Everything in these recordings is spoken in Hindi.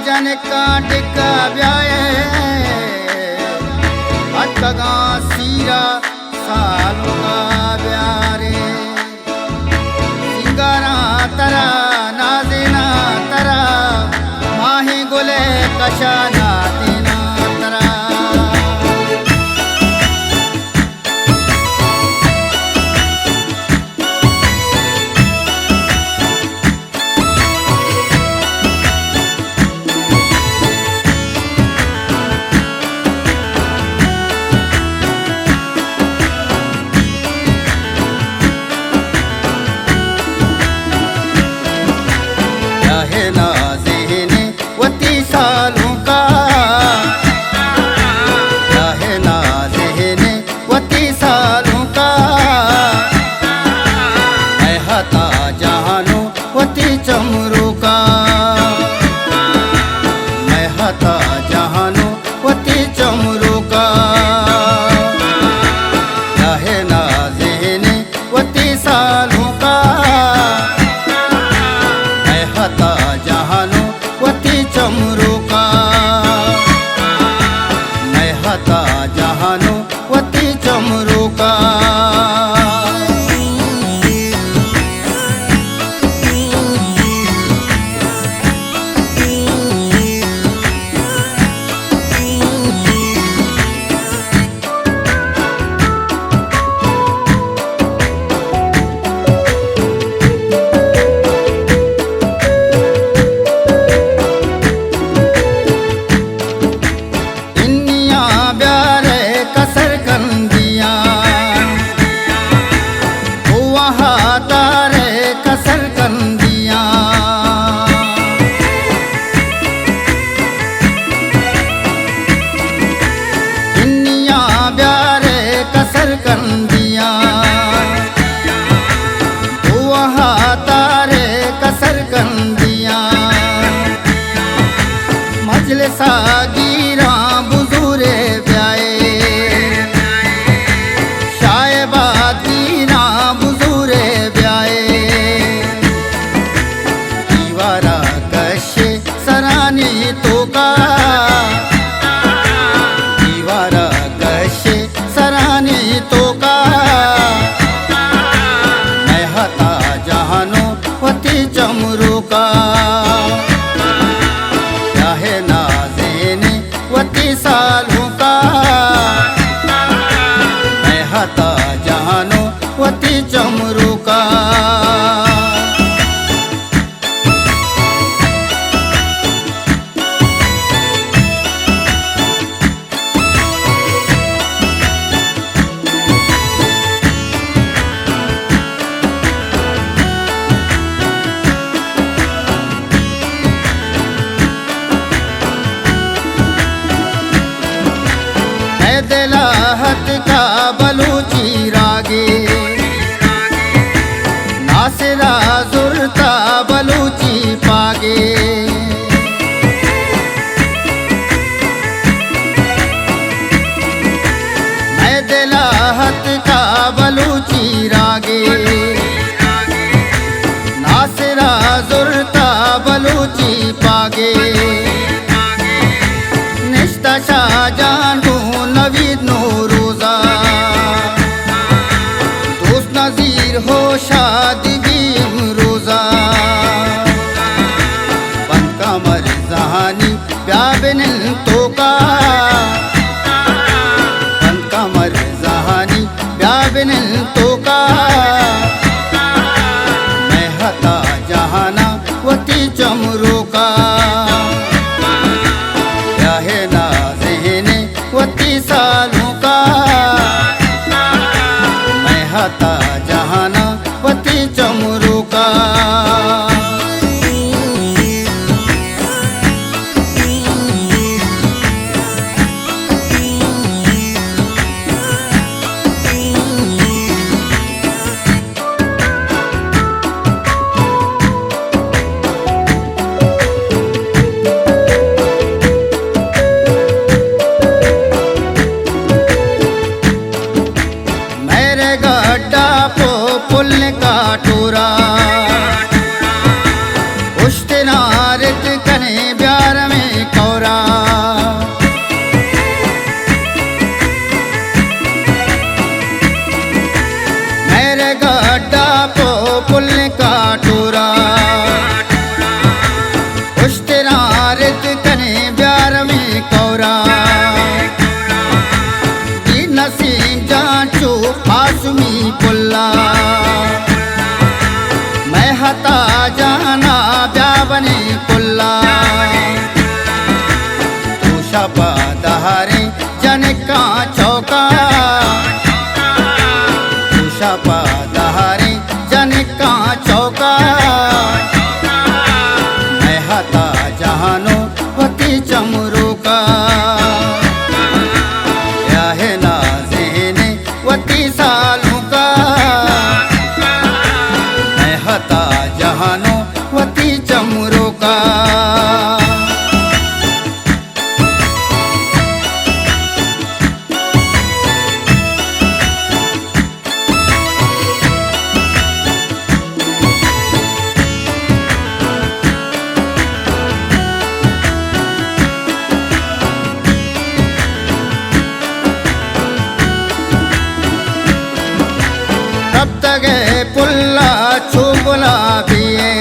जन काट का ब्याए अटगा सीरा सालों का ब्यारे सिंगारा तरा नाजिना तरा माही गुले कशा नादिना तरा सालों का चाहे ना ज़हने वती सालों का मैं हता जहानो वती चमरू का मैं हता जहानो वती चमरू का चाहे ना ज़हने वती सालों का मैं हता जहानो वती चमरू का मैं हता जहानो वती चमरू का कंदिया वहाँ तारे कसर कंदिया मजलिसा गिरा बुजुरे ब्याए शायबा दीना बुजुरे ब्याए दीवारा कशे सरानी तो का दीवारा कशे सरानी तो का मैं हता जहानो वती चमरू का चाहे ना ज़हने वती सालों का मैं हता जहानो वती चमरू का दिलाहत का बलूची रागे नासिरा जुरता बलूची पागे मैं दिलाहत का बलूची रागे नासिरा जुरता बलूची पागे निश्ता शाहजान नवीद नौरोजा दोस्त नजीर हो शादी भी रोजा बन कमर जहानी प्याबिन तो का बन कमर जहानी प्याबिन तो का मैं हता जहाना वती चमरू का चाहे ना ज़हने वती सालों का मैं हता जहाना वती चमरू का टोरा उश्तनारत कने प्यार में रित कने ब्यार में कौरा की नसीब जांचो आसमी पुल्ला मैं हता जाना ब्यावने पुल्ला तू शपा दहारे जन का चौका तू शपा दहारे जन का चौका मैं हता जहानो वती चमरू का या है नाज़ेने वती सालों का मैं हता जहानो वती चमरू का तब तक पुल्ला चुगला पिए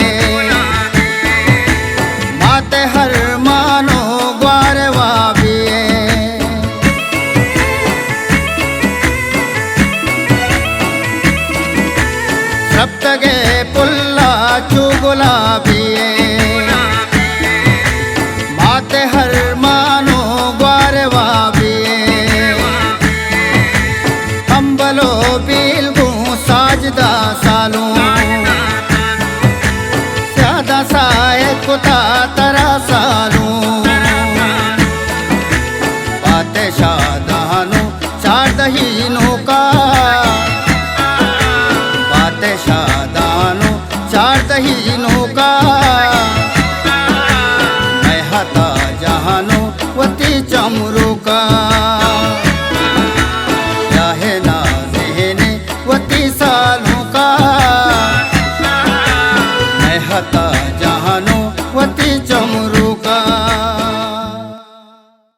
माते हर मानो ग्वारवा पिए तब तक पुल्ला चुगला पिए माते हर मानो ग्वारवा पिए अंबलो बिल साजदा सालों स्यादा साए कुता तरा सालों बाते शादानो चार दहीनों का बाते शाह